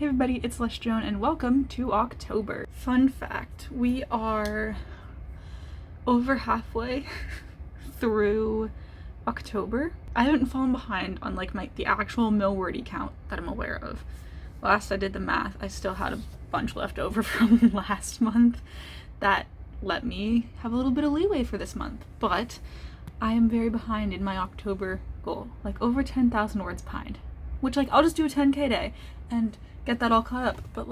Hey everybody, it's Les Joan and welcome to October. Fun fact, we are over halfway through October. I haven't fallen behind on the actual Millwordy count that I'm aware of. Last I did the math, I still had a bunch left over from last month that let me have a little bit of leeway for this month, but I am very behind in my October goal, over 10,000 words behind, which I'll just do a 10K day and get that all caught up, but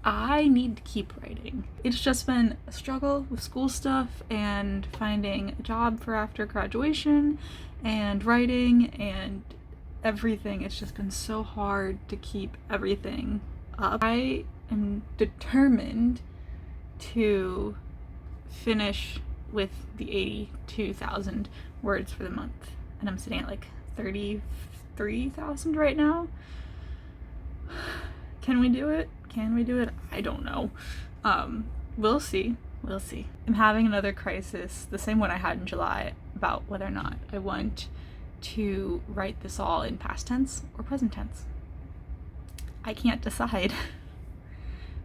I need to keep writing. It's just been a struggle with school stuff and finding a job for after graduation and writing and everything. It's just been so hard to keep everything up. I am determined to finish with the 82,000 words for the month, and I'm sitting at 33,000 right now. Can we do it? Can we do it? I don't know. We'll see. We'll see. I'm having another crisis, the same one I had in July, about whether or not I want to write this all in past tense or present tense. I can't decide.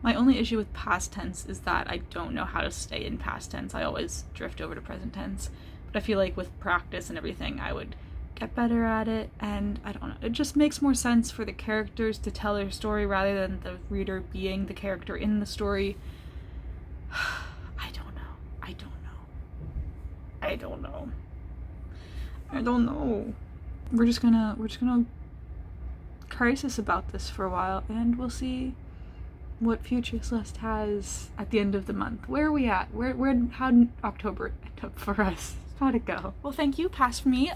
My only issue with past tense is that I don't know how to stay in past tense. I always drift over to present tense, but I feel like with practice and everything, I would get better at it, and I don't know, it just makes more sense for the characters to tell their story rather than the reader being the character in the story. I don't know. We're just gonna crisis about this for a while, and we'll see what future Celeste has at the end of the month. Where are we at? How did October end up for us? How'd it go? Well, thank you, past me.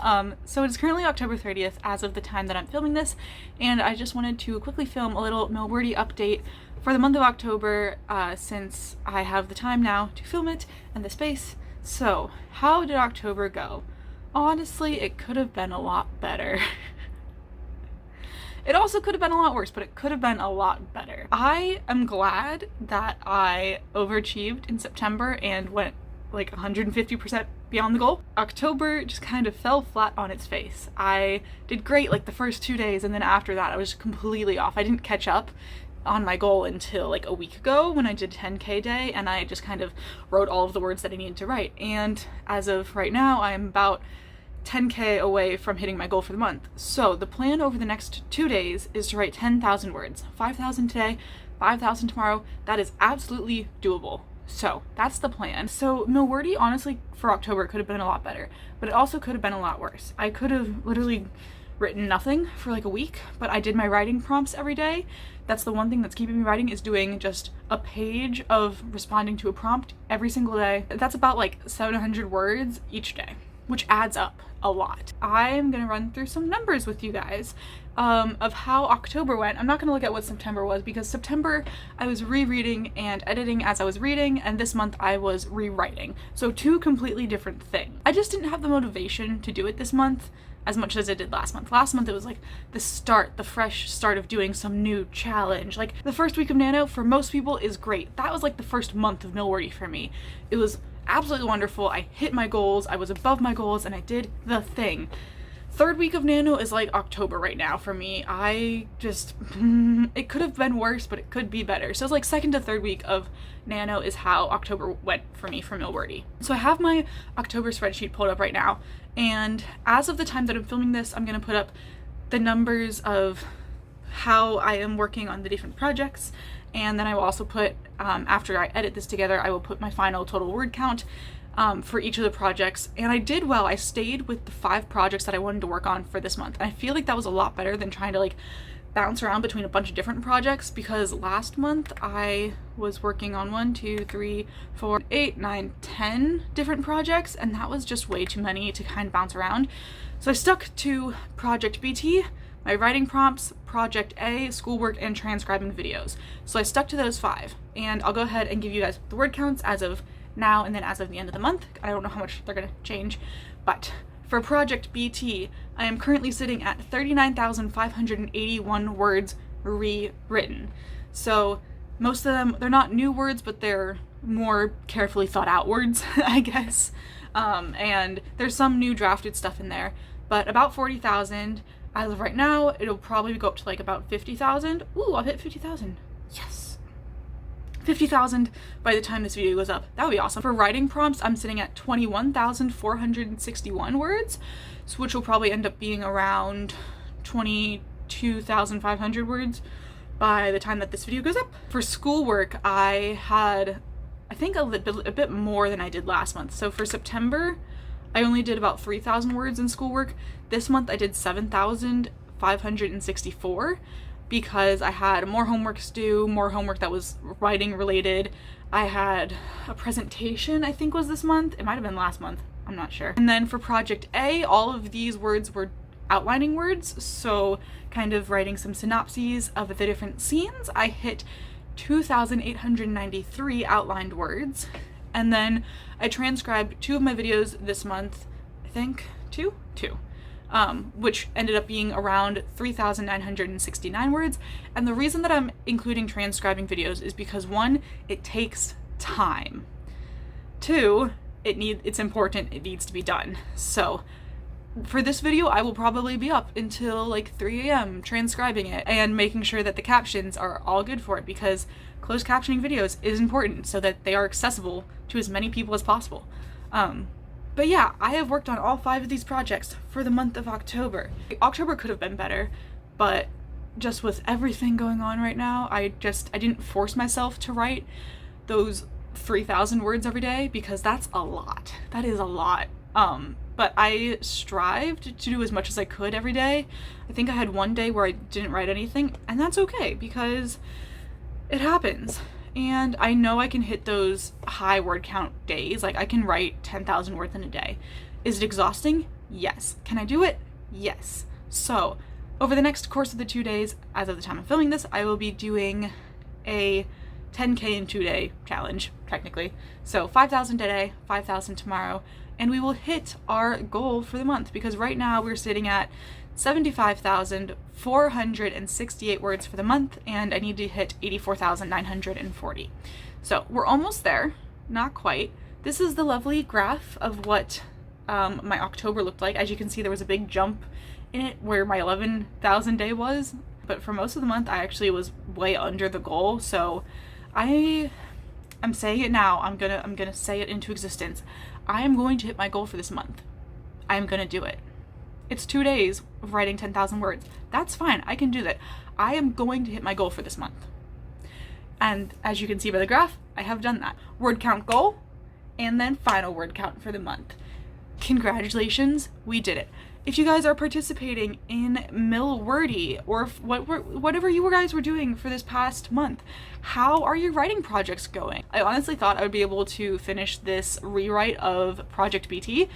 So it's currently October 30th as of the time that I'm filming this, and I just wanted to quickly film a little Millwordy update for the month of October, since I have the time now to film it and the space. So, how did October go? Honestly, it could have been a lot better. It also could have been a lot worse, but it could have been a lot better. I am glad that I overachieved in September and went 150% beyond the goal. October just kind of fell flat on its face. I did great the first 2 days, and then after that I was completely off. I didn't catch up on my goal until a week ago when I did 10K day, and I just kind of wrote all of the words that I needed to write. And as of right now, I am about 10K away from hitting my goal for the month. So the plan over the next 2 days is to write 10,000 words. 5,000 today, 5,000 tomorrow. That is absolutely doable. So that's the plan. So Millwordy, honestly, for October could have been a lot better, but it also could have been a lot worse. I could have literally written nothing for a week, but I did my writing prompts every day. That's the one thing that's keeping me writing, is doing just a page of responding to a prompt every single day. That's about 700 words each day, which adds up a lot. I'm gonna run through some numbers with you guys of how October went. I'm not gonna look at what September was, because September I was rereading and editing as I was reading, and this month I was rewriting. So two completely different things. I just didn't have the motivation to do it this month as much as I did last month. Last month it was the fresh start of doing some new challenge. The first week of Nano for most people is great. That was the first month of Millwordy for me. It was absolutely wonderful. I hit my goals, I was above my goals, and I did the thing. Third week of Nano is October right now for me. I just, it could have been worse, but it could be better. So it's second to third week of Nano is how October went for me for Millwordy. So I have my October spreadsheet pulled up right now, and as of the time that I'm filming this, I'm gonna put up the numbers of how I am working on the different projects, and then I will also put, after I edit this together, I will put my final total word count for each of the projects. And I did well. I stayed with the 5 projects that I wanted to work on for this month. And I feel that was a lot better than trying to bounce around between a bunch of different projects, because last month I was working on 1, 2, 3, 4, 8, 9, 10 different projects, and that was just way too many to kind of bounce around. So I stuck to Project BT, my writing prompts, Project A, schoolwork, and transcribing videos. So I stuck to those 5, and I'll go ahead and give you guys the word counts as of now and then as of the end of the month. I don't know how much they're gonna change, but for Project BT, I am currently sitting at 39,581 words rewritten. So most of them, they're not new words, but they're more carefully thought out words, I guess. And there's some new drafted stuff in there, but about 40,000 As of right now, it'll probably go up to like about 50,000. Ooh, I've hit 50,000. Yes. 50,000 by the time this video goes up. That would be awesome. For writing prompts, I'm sitting at 21,461 words, which will probably end up being around 22,500 words by the time that this video goes up. For schoolwork, I had, I think, a bit more than I did last month. So for September, I only did about 3,000 words in schoolwork. This month I did 7,564 because I had more homeworks due, more homework that was writing related. I had a presentation, I think was this month. It might have been last month, I'm not sure. And then for project A, all of these words were outlining words, so kind of writing some synopses of the different scenes. I hit 2,893 outlined words. And then I transcribed 2 of my videos this month, I think, two, which ended up being around 3,969 words. And the reason that I'm including transcribing videos is because 1, it takes time. 2, it's important, it needs to be done. So for this video, I will probably be up until like 3 a.m. transcribing it and making sure that the captions are all good for it, because closed captioning videos is important so that they are accessible to as many people as possible. But yeah, I have worked on all 5 of these projects for the month of October. October could have been better, but just with everything going on right now, I didn't force myself to write those 3,000 words every day, because that's a lot. That is a lot. But I strived to do as much as I could every day. I think I had one day where I didn't write anything, and that's okay because it happens. And I know I can hit those high word count days. Like I can write 10,000 words in a day. Is it exhausting? Yes. Can I do it? Yes. So over the next course of the 2 days, as of the time I'm filming this, I will be doing a 10K in 2-day challenge, technically. So 5,000 today, 5,000 tomorrow, and we will hit our goal for the month, because right now we're sitting at 75,468 words for the month, and I need to hit 84,940. So we're almost there, not quite. This is the lovely graph of what my October looked like. As you can see, there was a big jump in it where my 11,000 day was, but for most of the month I actually was way under the goal. So I'm saying it now. I'm gonna say it into existence. I am going to hit my goal for this month. I am gonna do it. It's 2 days of writing 10,000 words. That's fine. I can do that. I am going to hit my goal for this month. And as you can see by the graph, I have done that. Word count goal, and then final word count for the month. Congratulations, we did it. If you guys are participating in Millwordy, or whatever you guys were doing for this past month, how are your writing projects going? I honestly thought I would be able to finish this rewrite of Project BT.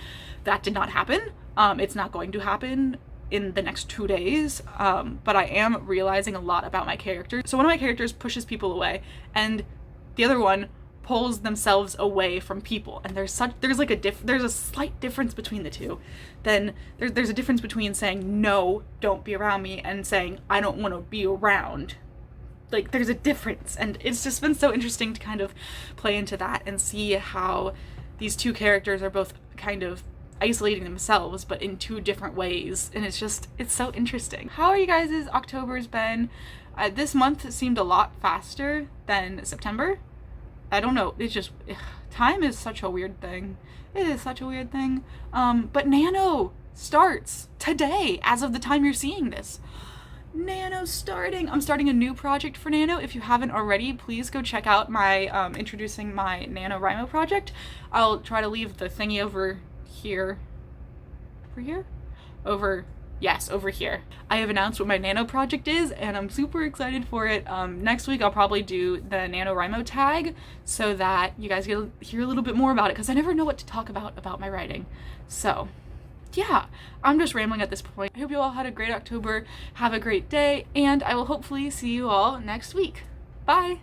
That did not happen. It's not going to happen in the next 2 days, but I am realizing a lot about my character. So one of my characters pushes people away, and the other one pulls themselves away from people, and there's a slight difference between the two. Then there's a difference between saying no, don't be around me, and saying I don't want to be around. Like, there's a difference, and it's just been so interesting to kind of play into that and see how these two characters are both kind of isolating themselves, but in 2 different ways, and it's so interesting. How are you guys' October's been? This month seemed a lot faster than September. I don't know, it's just, time is such a weird thing. It is such a weird thing. But Nano starts today, as of the time you're seeing this. Nano's starting. I'm starting a new project for Nano. If you haven't already, please go check out my, introducing my NaNoWriMo project. I'll try to leave the thingy over here. Over here. I have announced what my Nano project is, and I'm super excited for it. Next week I'll probably do the NaNoWriMo tag so that you guys get to hear a little bit more about it, because I never know what to talk about my writing. So yeah, I'm just rambling at this point. I hope you all had a great October. Have a great day, and I will hopefully see you all next week. Bye!